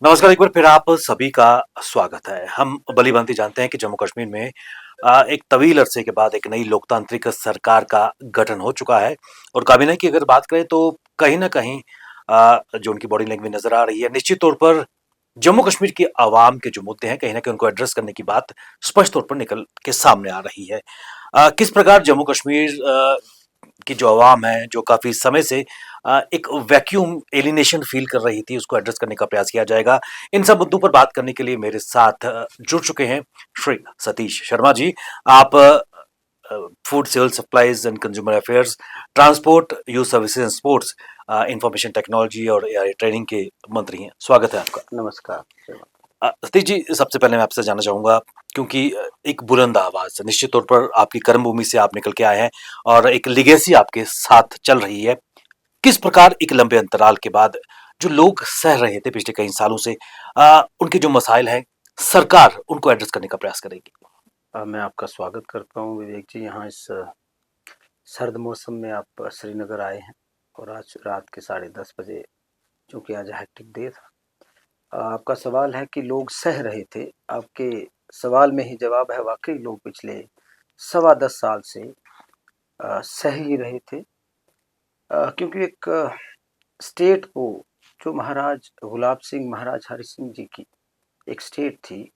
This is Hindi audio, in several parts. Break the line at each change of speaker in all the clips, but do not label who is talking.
नमस्कार, एक बार फिर आप सभी का स्वागत है। हम भली-भांति जानते हैं कि जम्मू कश्मीर में एक तवील अरसे के बाद एक नई लोकतांत्रिक सरकार का गठन हो चुका है और काबीना की अगर बात करें तो कहीं न कहीं जो उनकी बॉडी लैंग्वेज नज़र आ रही है, निश्चित तौर पर जम्मू कश्मीर की आवाम के जो मुद्दे हैं, कहीं न कहीं उनको एड्रेस करने की बात स्पष्ट तौर पर निकल के सामने आ रही है। किस प्रकार जम्मू कश्मीर की जो आवाम है, जो काफ़ी समय से एक वैक्यूम एलिनेशन फ़ील कर रही थी, उसको एड्रेस करने का प्रयास किया जाएगा। इन सब मुद्दों पर बात करने के लिए मेरे साथ जुड़ चुके हैं श्री सतीश शर्मा जी। आप food civil supplies and consumer affairs, transport, youth services and sports, information technology और एआई ट्रेनिंग के मंत्री हैं। स्वागत है आपका।
नमस्कार।
सतीश जी, सबसे पहले मैं आपसे जानना चाहूँगा क्योंकि एक बुलंद आवाज़ निश्चित तौर पर आपकी कर्मभूमि से आप निकल के आए हैं और एक लेगेसी आपके साथ चल रही है। किस प्रकार एक लंबे अंतराल के बाद जो लोग सह रहे थे पिछले कई सालों से उनके जो मसाइल हैं, सरकार उनको एड्रेस करने का प्रयास करेगी?
मैं आपका स्वागत करता हूँ विवेक जी, यहाँ इस सर्द मौसम में आप श्रीनगर आए हैं और आज रात के 10:30 बजे, चूँकि आज हेक्टिक डे था। आपका सवाल है कि लोग सह रहे थे, आपके सवाल में ही जवाब है, वाक़ई लोग पिछले सवा 10 साल से सह ही रहे थे। क्योंकि एक स्टेट को, जो महाराज गुलाब सिंह, महाराज हरि सिंह जी की एक स्टेट थी,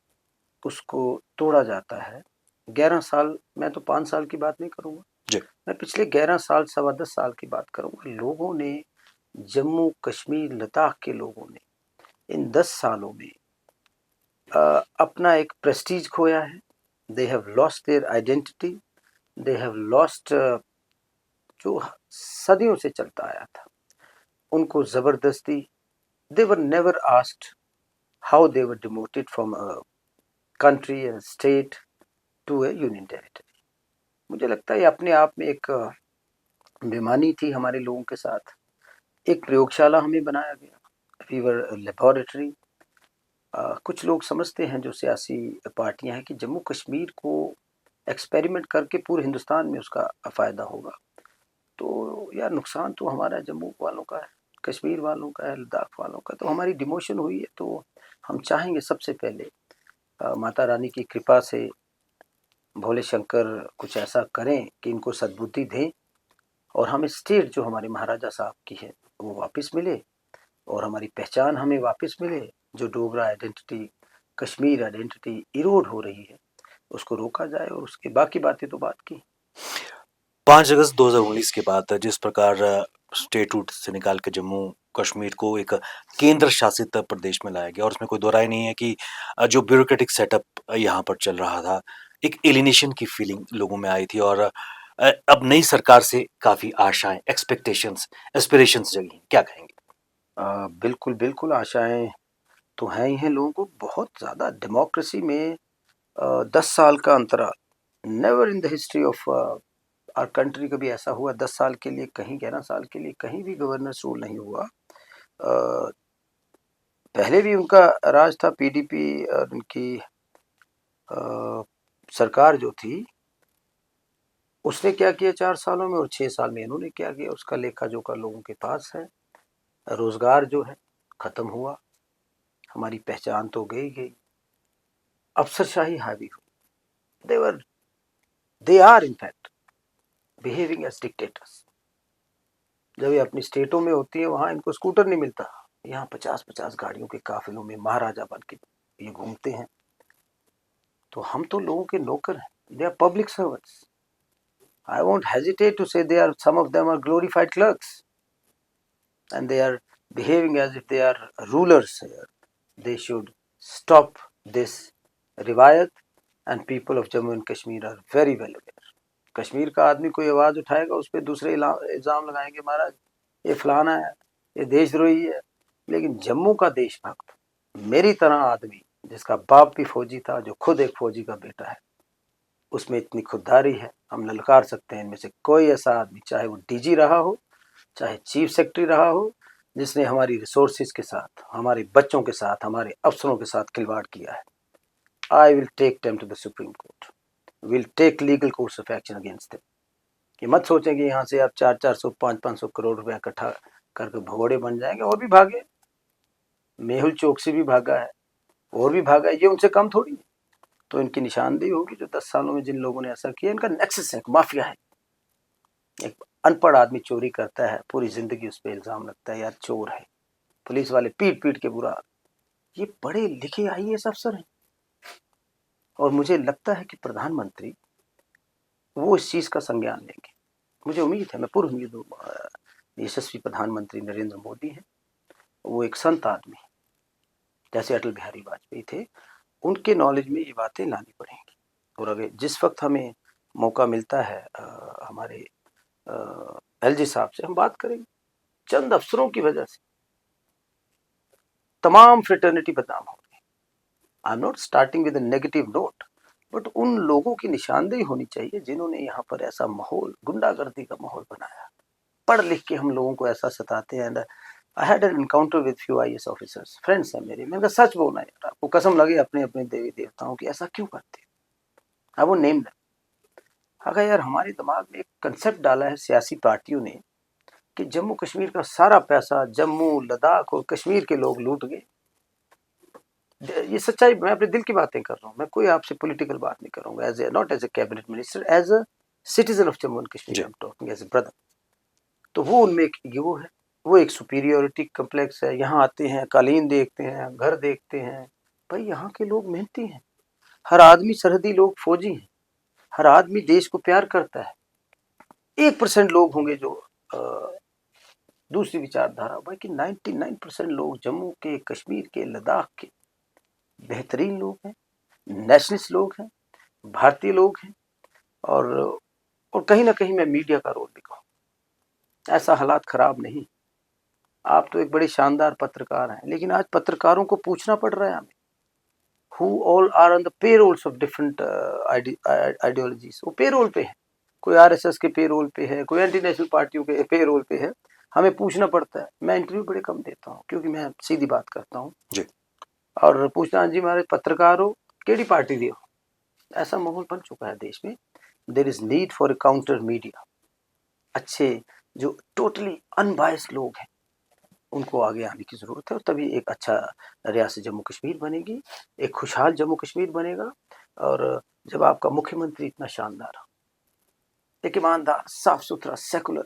उसको तोड़ा जाता है। 11 साल, मैं तो 5 साल की बात नहीं करूँगा,
जी।
मैं पिछले 11 साल, सवा 10 साल की बात करूँगा। लोगों ने, जम्मू कश्मीर लद्दाख के लोगों ने इन 10 सालों में अपना एक प्रेस्टीज खोया है। They have lost their identity, they have lost जो सदियों से चलता आया था। उनको ज़बरदस्ती, they were never asked how they were demoted from a country and state to a union territory. मुझे लगता है ये अपने आप में एक बेईमानी थी हमारे लोगों के साथ। एक प्रयोगशाला हमें बनाया गया, वी वर लेबोरेटरी। कुछ लोग समझते हैं, जो सियासी पार्टियां हैं, कि जम्मू कश्मीर को एक्सपेरिमेंट करके पूरे हिंदुस्तान में उसका फ़ायदा होगा। तो यार, नुकसान तो हमारा जम्मू वालों का है, कश्मीर वालों का है, लद्दाख वालों का। तो हमारी डिमोशन हुई है, तो हम चाहेंगे सबसे पहले माता रानी की कृपा से भोले शंकर कुछ ऐसा करें कि इनको सद्बुद्धि दें और हमें स्टेट जो हमारे महाराजा साहब की है वो वापस मिले और हमारी पहचान हमें वापस मिले। जो डोगरा आइडेंटिटी, कश्मीर आइडेंटिटी इरोड हो रही है, उसको रोका जाए, और उसके बाकी बातें तो बात की।
5 अगस्त 2019 के बाद जिस प्रकार स्टेटहुड से निकाल के जम्मू कश्मीर को एक केंद्र शासित प्रदेश में लाया गया और उसमें कोई दो राय नहीं है कि जो ब्यूरोक्रेटिक सेटअप यहाँ पर चल रहा था, एक एलिनेशन की फीलिंग लोगों में आई थी और अब नई सरकार से काफ़ी आशाएं, एक्सपेक्टेशंस, एस्पिरेशंस जगी हैं। क्या कहेंगे?
बिल्कुल बिल्कुल, आशाएं तो हैं ही हैं लोगों को। बहुत ज़्यादा डेमोक्रेसी में 10 साल का अंतराल, never in the history of our country कभी ऐसा हुआ। 10 साल के लिए कहीं, 11 साल के लिए कहीं भी गवर्नेंस रूल नहीं हुआ। अ, पहले भी उनका राज था, पीडीपी, और उनकी सरकार जो थी, उसने क्या किया 4 सालों में, और 6 साल में इन्होंने क्या किया, उसका लेखा जोखा लोगों के पास है। रोजगार जो है खत्म हुआ, हमारी पहचान तो गई गई, अफसरशाही हावी हुई। They are in fact behaving as dictators. जब ये अपनी स्टेटों में होती है, वहां इनको स्कूटर नहीं मिलता, यहाँ 50-50 गाड़ियों के काफिलों में महाराजा बन के ये घूमते हैं। तो हम तो लोगों के नौकर हैं, they are public servants. I won't hesitate to say some of them are glorified clerks, and they are behaving as if they are rulers here. They should stop this riwayat, and people of Jammu and Kashmir are very well aware. Kashmir का आदमी कोई आवाज़ उठाएगा, उस पर दूसरे इल्ज़ाम लगाएंगे, महाराज ये फलाना है, ये देशद्रोही है। लेकिन जम्मू का देशभक्त, मेरी तरह आदमी जिसका बाप भी फौजी था, जो खुद एक फौजी का बेटा है, उसमें इतनी खुददारी है, हम ललकार सकते हैं इनमें से कोई ऐसा आदमी, चाहे वो डीजी रहा हो, चाहे चीफ सेक्रेटरी रहा हो, जिसने हमारी रिसोर्सेज के साथ, हमारे बच्चों के साथ, हमारे अफसरों के साथ खिलवाड़ किया है। I will take them to the supreme court, will take legal course of action against them. कि मत सोचें कि यहाँ से आप 400-400, 500-500 करोड़ रुपया इकट्ठा करके भगोड़े बन जाएंगे और भी भागे। मेहुल चोकसी भी भागा है, और भी भागा है, ये उनसे कम थोड़ी है। तो इनकी निशानदेही होगी जो 10 सालों में जिन लोगों ने ऐसा किया, इनका नेक्सस है, माफिया है। एक अनपढ़ आदमी चोरी करता है, पूरी जिंदगी उस पर इल्जाम लगता है यार चोर है, पुलिस वाले पीट पीट के बुरा। ये पढ़े लिखे आईएएस अफसर हैं, और मुझे लगता है कि प्रधानमंत्री वो इस चीज का संज्ञान लेंगे। मुझे उम्मीद है, मैं पूरी उम्मीद हूँ। यशस्वी प्रधानमंत्री नरेंद्र मोदी है, वो एक संत आदमी है, जैसे अटल बिहारी वाजपेयी थे। उनके नॉलेज में ये बातें लानी पड़ेंगी, और अगर जिस वक्त हमें मौका मिलता है हमारे एलजी साहब से हम बात करेंगे। चंद अफसरों की वजह से तमाम फ्रेटर्निटी बदनाम हो रही है। I am not starting with negative note, but उन लोगों की निशानदेही होनी चाहिए जिन्होंने यहाँ पर ऐसा माहौल, गुंडागर्दी का माहौल बनाया। पढ़ लिख के हम लोगों को ऐसा सताते हैं। I had an encounter with few IAS officers, friends हैं मेरे। मैंने कहा सच बोलना यार, आपको कसम लगे अपने अपने देवी देवताओं की, ऐसा क्यों करते हैं? वो नेम अगर यार हमारे दिमाग में एक कंसेप्ट डाला है सियासी पार्टियों ने कि जम्मू कश्मीर का सारा पैसा जम्मू लद्दाख और कश्मीर के लोग लूट गए। ये सच्चाई, मैं अपने दिल की बातें कर रहा हूँ, मैं कोई आपसे पॉलिटिकल बात नहीं करूंगा। As a not as a cabinet minister, as a citizen of Jammu and Kashmir I am talking as a brother. तो वो उनमें एक ईगो है, वो एक सुपीरियोरिटी कम्प्लेक्स है। यहाँ आते हैं, कालीन देखते हैं, घर देखते हैं। भाई यहाँ के लोग मेहनती हैं, हर आदमी सरहदी लोग फौजी हैं, हर आदमी देश को प्यार करता है। 1% लोग होंगे जो दूसरी विचारधारा, बाकी 99% लोग जम्मू के, कश्मीर के, लद्दाख के बेहतरीन लोग हैं, नेशनलिस्ट लोग हैं, भारतीय लोग हैं। और कहीं ना कहीं मैं मीडिया का रोल भी कहूँ, ऐसा हालात खराब नहीं। आप तो एक बड़े शानदार पत्रकार हैं, लेकिन आज पत्रकारों को पूछना पड़ रहा है हमें, who all are on the payrolls of different ideologies। वो पेरोल पे है, कोई आरएसएस के पेरोल पे है, कोई एंटी नेशनल पार्टियों के पेरोल पे है। हमें पूछना पड़ता है। मैं इंटरव्यू बड़े कम देता हूँ क्योंकि मैं सीधी बात करता हूँ
जी।
और पूछना, जी हमारे पत्रकार हो, केड़ी पार्टी दे हो। ऐसा माहौल बन चुका है देश में। There is need for a counter media. अच्छे जो टोटली अनबायस्ड लोग हैं उनको आगे आने की जरूरत है, और तभी एक अच्छा रियासत जम्मू कश्मीर बनेगी, एक खुशहाल जम्मू कश्मीर बनेगा। और जब आपका मुख्यमंत्री इतना शानदार हो, एक ईमानदार, साफ सुथरा, सेकुलर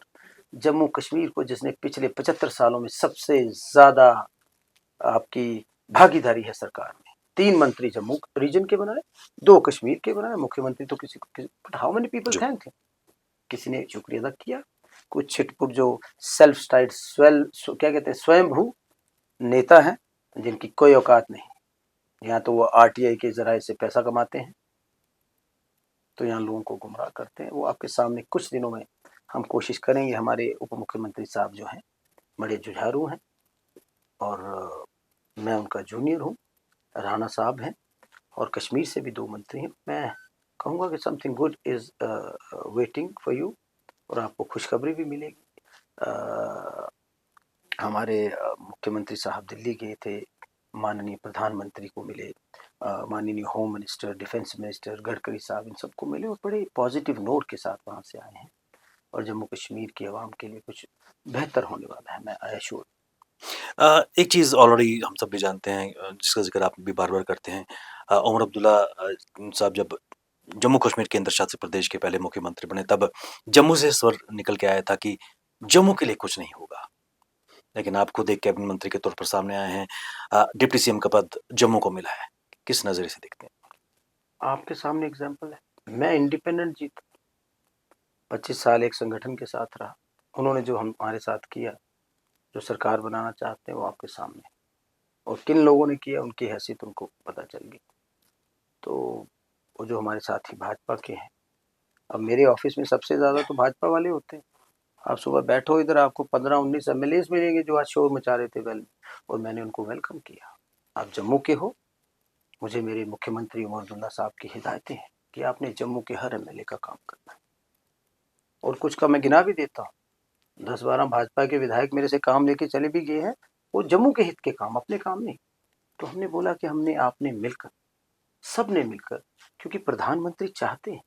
जम्मू कश्मीर को, जिसने पिछले 75 सालों में सबसे ज्यादा आपकी भागीदारी है सरकार में, 3 मंत्री जम्मू रीजन के बनाए, 2 कश्मीर के बनाए, मुख्यमंत्री तो किसी को, but how many people thank him. किसी ने शुक्रिया अदा किया? कुछ छिटपुट जो सेल्फ स्टाइल्ड क्या कहते हैं, स्वयंभू नेता हैं जिनकी कोई औकात नहीं। यहाँ तो वो आरटीआई के जराये से पैसा कमाते हैं, तो यहाँ लोगों को गुमराह करते हैं। वो आपके सामने कुछ दिनों में हम कोशिश करेंगे। हमारे उप मुख्यमंत्री साहब जो हैं बड़े जुझारू हैं, और मैं उनका जूनियर हूँ। राणा साहब हैं, और कश्मीर से भी 2 मंत्री हैं। मैं कहूँगा कि something good is waiting for you, और आपको खुशखबरी भी मिलेगी। हमारे मुख्यमंत्री साहब दिल्ली गए थे, माननीय प्रधानमंत्री को मिले, माननीय home minister, defence minister, Gadkari साहब, इन सबको मिले, और बड़े पॉजिटिव नोट के साथ वहाँ से आए हैं। और जम्मू कश्मीर की आवाम के लिए कुछ बेहतर होने वाला है, मैं आई एश्योर।
एक चीज़ ऑलरेडी हम सब भी जानते हैं, जिसका ज़िक्र आप भी बार-बार करते हैं। उमर अब्दुल्ला साहब जब जम्मू कश्मीर केंद्र शासित प्रदेश के पहले मुख्यमंत्री बने, तब जम्मू से स्वर निकल के आया था कि जम्मू के लिए कुछ नहीं होगा। लेकिन आप खुद एक कैबिनेट मंत्री के तौर पर सामने आए हैं, डिप्टी सीएम का पद जम्मू को मिला है। किस नज़रिए से देखते हैं?
आपके सामने एग्जाम्पल है। मैं इंडिपेंडेंट जीता, 25 साल एक संगठन के साथ रहा। उन्होंने जो हमारे साथ किया, जो सरकार बनाना चाहते हैं, वो आपके सामने है। और किन लोगों ने किया, उनकी हैसियत उनको पता चल गई। तो वो जो हमारे साथी भाजपा के हैं, अब मेरे ऑफिस में सबसे ज़्यादा तो भाजपा वाले होते हैं। आप सुबह बैठो इधर, आपको 15-19 एमएलए मिलेंगे जो आज शोर मचा रहे थे वेल, और मैंने उनको वेलकम किया। आप जम्मू के हो, मुझे मेरे मुख्यमंत्री उमर अब्दुल्ला साहब की हिदायतें हैं कि आपने जम्मू के हर एमएलए का काम करना है। और कुछ का मैं गिना भी देता हूँ, 10-12 भाजपा के विधायक मेरे से काम लेके चले भी गए हैं, वो जम्मू के हित के काम, अपने काम नहीं। तो हमने बोला कि हमने, आपने मिलकर, सब ने मिलकर, क्योंकि प्रधानमंत्री चाहते हैं,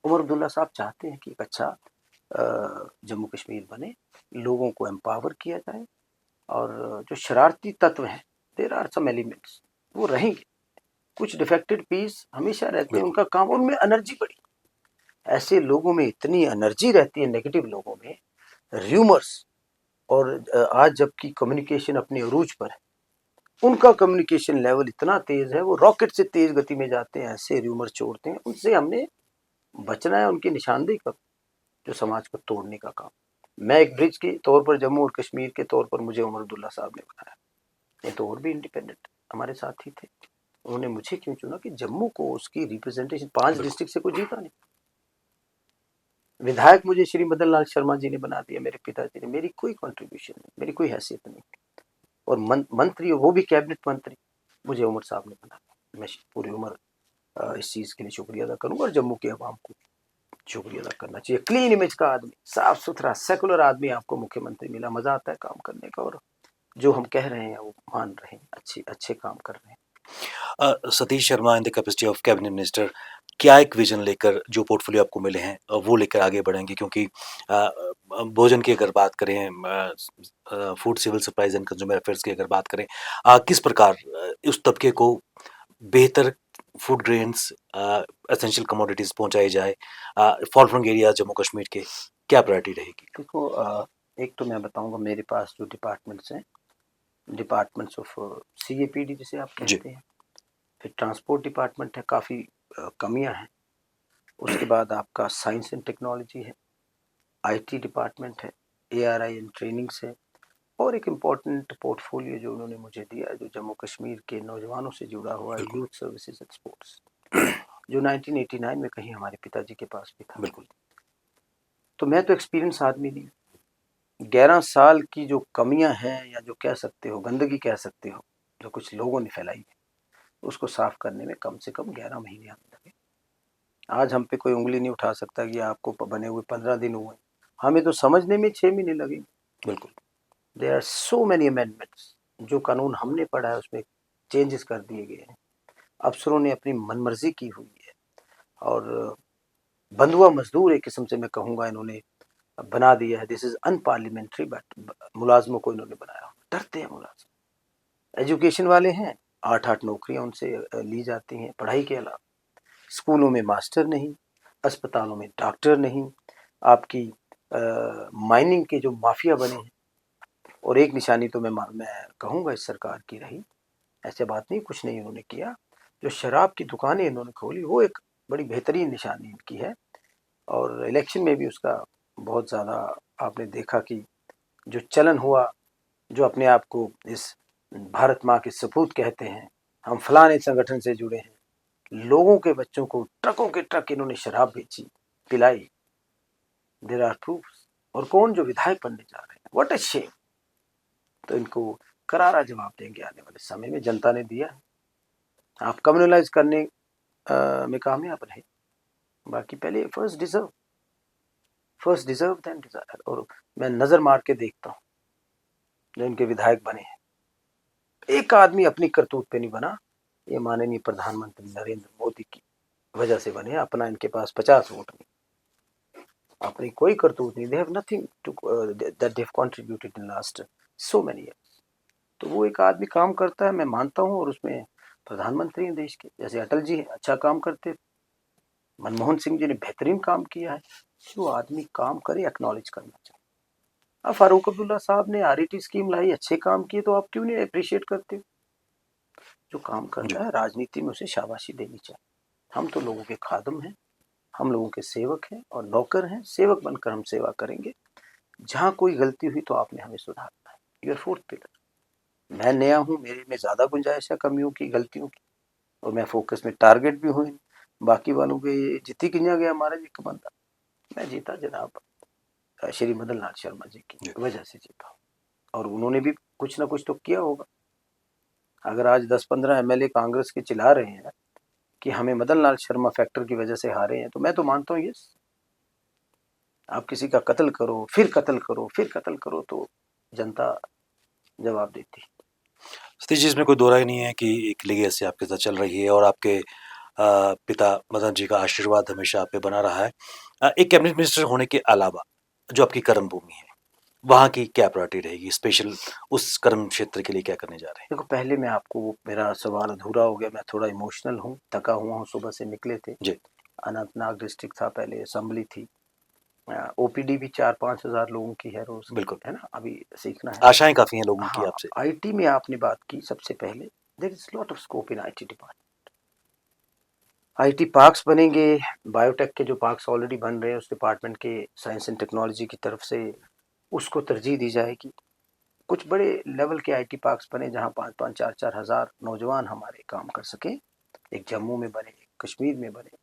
उमर अब्दुल्ला साहब चाहते हैं कि एक अच्छा जम्मू कश्मीर बने, लोगों को एम्पावर किया जाए, और जो शरारती तत्व हैं, देयर आर सम एलिमेंट्स, वो रहेंगे। कुछ डिफेक्टेड पीस हमेशा रहते हैं,
बिल्कुल।
उनका काम, उनमें एनर्जी बड़ी, ऐसे लोगों में इतनी एनर्जी रहती है, नेगेटिव लोगों में, र्यूमर्स। और आज जबकि कम्युनिकेशन अपने अरूज पर है, उनका कम्युनिकेशन लेवल इतना तेज है, वो रॉकेट से तेज गति में जाते हैं, ऐसे र्यूमर छोड़ते हैं। उनसे हमने बचना है, उनकी निशानदेही करो जो समाज को तोड़ने का काम। मैं एक ब्रिज के तौर पर, जम्मू और कश्मीर के तौर पर मुझे उमर अब्दुल्ला साहब ने बनाया, नहीं तो और भी इंडिपेंडेंट हमारे साथ ही थे। उन्होंने मुझे क्यों चुना कि जम्मू को उसकी रिप्रेजेंटेशन 5
बिल्कुल।
डिस्ट्रिक्ट से कोई जीता नहीं। विधायक मुझे श्री मदन लाल शर्मा जी ने बना दिया, मेरे पिताजी ने, मेरी कोई कंट्रीब्यूशन नहीं, मेरी कोई हैसियत नहीं। और मंत्री, वो भी कैबिनेट मंत्री, मुझे उमर साहब ने बना दिया। मैं पूरी उम्र इस चीज़ के लिए शुक्रिया अदा करूंगा, और जम्मू के अवाम को शुक्रिया अदा करना चाहिए। क्लीन इमेज का आदमी, साफ सुथरा सेकुलर आदमी आपको मुख्यमंत्री मिला, मजा आता है काम करने का, और जो हम कह रहे हैं वो मान रहे हैं, अच्छे अच्छे काम कर रहे हैं।
Satish Sharma in the capacity of cabinet minister क्या एक विजन लेकर जो पोर्टफोलियो आपको मिले हैं वो लेकर आगे बढ़ेंगे? क्योंकि भोजन की अगर बात करें, food civil supplies and consumer affairs की अगर बात करें, किस प्रकार उस तबके को बेहतर फूड ग्रेन्स, एसेंशियल कमोडिटीज पहुंचाई जाए, far flung area Jammu Kashmir के, क्या प्रायोरिटी रहेगी?
देखो, एक तो मैं बताऊंगा, मेरे पास जो डिपार्टमेंट्स हैं, डिपार्टमेंट्स ऑफ CAPD जिसे आप
जी।
कहते हैं, फिर ट्रांसपोर्ट डिपार्टमेंट है, काफ़ी कमियां हैं। उसके बाद आपका साइंस एंड टेक्नोलॉजी है, IT डिपार्टमेंट है, ARI एंड ट्रेनिंग्स है, और एक इम्पॉर्टेंट पोर्टफोलियो जो उन्होंने मुझे दिया, जो जम्मू कश्मीर के नौजवानों से जुड़ा हुआ है,
बिल्कुल।
यूथ सर्विसेज एंड स्पोर्ट्स, जो 1989 में कहीं हमारे पिताजी के पास भी था।
बिल्कुल।
तो मैं तो एक्सपीरियंस आदमी नहीं, 11 साल की जो कमियां हैं, या जो कह सकते हो गंदगी कह सकते हो, जो कुछ लोगों ने फैलाई है, उसको साफ करने में कम से कम 11 महीने हमें लगे। आज हम पे कोई उंगली नहीं उठा सकता कि आपको बने हुए 15 दिन हुए, हमें तो समझने में 6 महीने लगे।
बिल्कुल।
There are so many amendments, जो कानून हमने पढ़ा है उसमें चेंजेस कर दिए गए हैं, अफसरों ने अपनी मनमर्जी की हुई है, और बंधुआ मजदूर एक किस्म से मैं कहूँगा इन्होंने बना दिया है। दिस इज अनपार्लियामेंट्री, बट मुलाजमों को इन्होंने बनाया, डरते हैं मुलाजिम। एजुकेशन वाले हैं, 8-8 नौकरियां उनसे ली जाती हैं पढ़ाई के अलावा। स्कूलों में मास्टर नहीं, अस्पतालों में डॉक्टर नहीं, आपकी माइनिंग के जो माफिया बने हैं। और एक निशानी तो मैं कहूँगा इस सरकार की रही, ऐसे बात नहीं कुछ नहीं उन्होंने किया, जो शराब की दुकानें इन्होंने खोली, वो एक बड़ी बेहतरीन निशानी इनकी है। और इलेक्शन में भी उसका बहुत ज़्यादा आपने देखा कि जो चलन हुआ, जो अपने आप को इस भारत माँ के सपूत कहते हैं, हम फलाने संगठन से जुड़े हैं, लोगों के बच्चों को ट्रकों के ट्रक इन्होंने शराब बेची, पिलाई। There are proofs. और कौन? जो विधायक बनने जा रहे हैं, व्हाट अ शेम। तो इनको करारा जवाब देंगे आने वाले समय में, जनता ने दिया है। आप कम्युनलाइज करने में कामयाब रहे, बाकी पहले फर्स्ट डिजर्व देन डिजायर। और मैं नजर मार के देखता हूँ जो इनके विधायक बने हैं, एक आदमी अपनी करतूत पे नहीं बना, ये माननीय प्रधानमंत्री नरेंद्र मोदी की वजह से बने। अपना इनके पास 50 वोट नहीं, अपनी कोई करतूत नहीं, they have nothing to that they have contributed in last so many years. तो वो एक आदमी काम करता है, मैं मानता हूँ, और उसमें प्रधानमंत्री हैं देश के, जैसे अटल जी अच्छा काम करते, मनमोहन सिंह जी ने बेहतरीन काम किया है। जो आदमी काम करे एक्नॉलेज करना चाहिए। अब फारूक अब्दुल्ला साहब ने RET स्कीम लाई, अच्छे काम किए, तो आप क्यों नहीं अप्रिशिएट करते? जो काम
जी।
करता है राजनीति में उसे शाबाशी देनी चाहिए। हम तो लोगों के खादम हैं, हम लोगों के सेवक हैं और नौकर हैं, सेवक बनकर हम सेवा करेंगे। जहाँ कोई गलती हुई तो आपने हमें सुधारना है, यूर फोर्थ पिलर। मैं नया हूँ, मेरे में ज़्यादा गुंजाइश है कमियों की, गलतियों की, और मैं फोकस में टारगेट भी हुई। बाकी वालों के जीती किंजा गया हमारा जी का बंदा, मैं जीता जनाब श्री मदन लाल शर्मा जी की
जी।
वजह से जीता। और उन्होंने भी कुछ ना कुछ तो किया होगा। अगर आज 10-15 MLA कांग्रेस के चिल्ला रहे हैं कि हमें मदन लाल शर्मा फैक्टर की वजह से हारे हैं, तो मैं तो मानता हूँ यस, आप किसी का कत्ल करो, फिर कत्ल करो, फिर कत्ल करो, तो जनता जवाब देती।
सतीश जी, इसमें कोई दो राय नहीं है कि एक लेगेसी आपके साथ चल रही है और आपके पिता मदन जी का आशीर्वाद हमेशा आप पे बना रहा है। एक कैबिनेट मिनिस्टर होने के अलावा जो आपकी कर्म भूमि है, वहाँ की क्या प्रायोरिटी रहेगी? स्पेशल उस कर्म क्षेत्र के लिए क्या करने जा रहे हैं?
देखो, पहले मैं आपको, मेरा सवाल अधूरा हो गया, मैं थोड़ा इमोशनल हूँ, थका हुआ हूँ, सुबह से निकले थे।
जी।
अनंतनाग डिस्ट्रिक्ट था, पहले असेंबली थी। ओपीडी भी 4-5 हज़ार लोगों की है रोज़,
बिल्कुल।
है ना? अभी सीखना है।
आशाएँ काफ़ी हैं लोगों की
हाँ,
आपसे।
आईटी में आपने बात की सबसे पहले, there is lot of scope in IT department. IT parks बनेंगे, बायोटेक के जो पार्क्स ऑलरेडी बन रहे हैं उस डिपार्टमेंट के साइंस एंड टेक्नोलॉजी की तरफ से उसको तरजीह दी जाएगी। कुछ बड़े लेवल के आईटी पार्क्स बने जहाँ 5-5, 4-4 हज़ार नौजवान हमारे काम कर सकें। एक जम्मू में बने, एक कश्मीर में बने।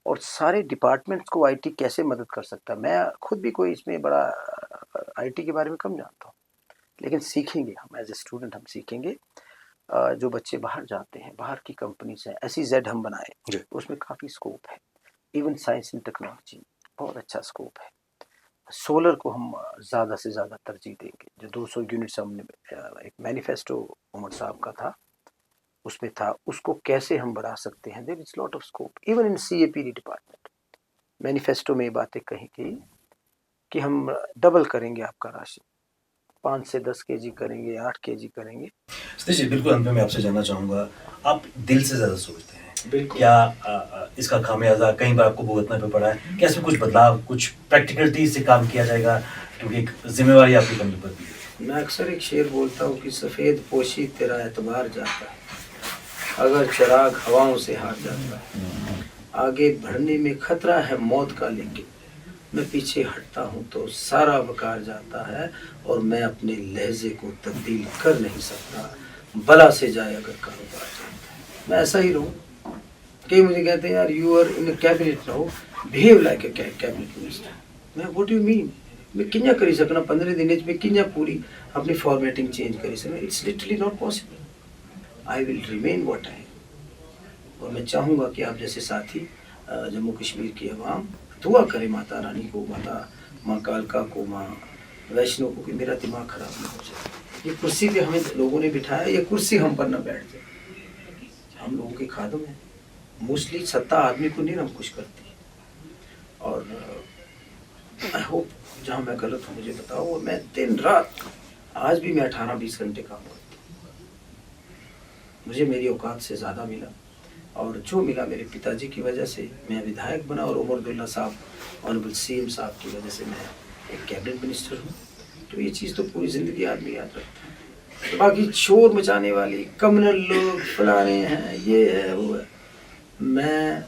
और सारे डिपार्टमेंट्स को आईटी कैसे मदद कर सकता है, मैं खुद भी कोई इसमें बड़ा आईटी के बारे में कम जानता हूँ, लेकिन सीखेंगे हम, एज ए स्टूडेंट हम सीखेंगे। जो बच्चे बाहर जाते हैं, बाहर की कंपनीज हैं, SEZ हम बनाए,
जी।
उसमें काफ़ी स्कोप है। इवन साइंस एंड टेक्नोलॉजी बहुत अच्छा स्कोप है। सोलर को हम ज़्यादा से ज़्यादा तरजीह देंगे। जो 200 यूनिट्स हमने, एक मैनिफेस्टो उमर साहब का था, उसमें था, उसको कैसे हम बढ़ा सकते हैं। There is lot of scope even in CAPD department. Manifesto में ये बातें कही गई कि हम डबल करेंगे आपका राशन, 5 से 10 केजी करेंगे, 8 केजी करेंगे।
सतीश जी, बिल्कुल अंत में मैं आपसे जानना चाहूँगा, आप दिल से ज़्यादा सोचते हैं।
बिल्कुल।
क्या इसका खामियाज़ा कई बार आपको भुगतना भी पड़ा है? क्या इसमें कुछ बदलाव, कुछ प्रैक्टिकलिटी से काम किया जाएगा? क्योंकि एक ज़िम्मेवारी आपके कंधे पर भी है।
मैं अक्सर एक शेर बोलता हूँ कि सफ़ेद पोशी तेरा एतबार जाता है, अगर चिराग हवाओं से हार जाता है। आगे बढ़ने में खतरा है मौत का, लेकिन मैं पीछे हटता हूँ तो सारा वकार जाता है, और मैं अपने लहजे को तब्दील कर नहीं सकता, बला से जाए अगर कारोबार जाता है। मैं ऐसा ही रहूँ। कई मुझे कहते हैं यार you are in cabinet now, behave like a cabinet minister. मैं व्हाट डू यू मीन? मैं कि'यां करी सकना 15 दिनें च, मैं कि'यां पूरी अपनी फॉर्मेटिंग चेंज करी सकना? It's literally not possible. I will remain what I am. और मैं चाहूँगा कि आप जैसे साथी, जम्मू कश्मीर की आवाम दुआ करे माता रानी को, माँ कालका को, माँ वैष्णो को, कि मेरा दिमाग खराब ना हो जाए। ये कुर्सी पे हमें लोगों ने बिठाया, ये कुर्सी हम पर ना बैठ जाए। हम लोगों के खादम हैं। मोस्टली सत्ता आदमी को नहीं कुछ करती। और आई होप जहाँ मैं गलत हूँ मुझे बताओ। और मैं दिन रात, आज भी मैं 18-20 घंटे काम करता हूँ। मुझे मेरी औकात से ज़्यादा मिला, और जो मिला मेरे पिताजी की वजह से मैं विधायक बना, और उमर अब्दुल्ला साहब, ऑनरेबल CM साहब की वजह से मैं एक कैबिनेट मिनिस्टर हूँ। तो ये चीज़ तो पूरी ज़िंदगी आदमी याद रखता है। तो बाकी शोर मचाने वाली कम्युनल लोग फलाने हैं, ये है वो है, मैं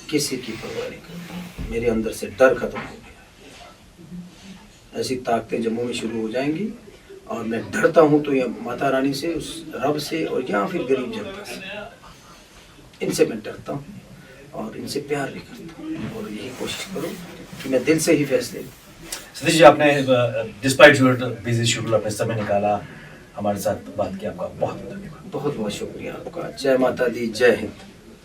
किसी की परवाह नहीं करता। मेरे अंदर से डर खत्म हो गया। ऐसी ताकतें जम्मू में शुरू हो जाएंगी, और मैं डरता हूँ तो ये माता रानी से, उस रब से, और या फिर गरीब जनता से। इनसे मैं डरता हूँ और इनसे प्यार भी करता हूँ, और यही कोशिश करूँ कि मैं दिल से ही फैसले लूँ।
सतीश जी, आपने डिस्पाइट योर बिजी शेड्यूल अपने समय निकाला, हमारे साथ बात किया, आपका बहुत बहुत धन्यवाद।
बहुत बहुत शुक्रिया आपका। जय माता दी, जय हिंद।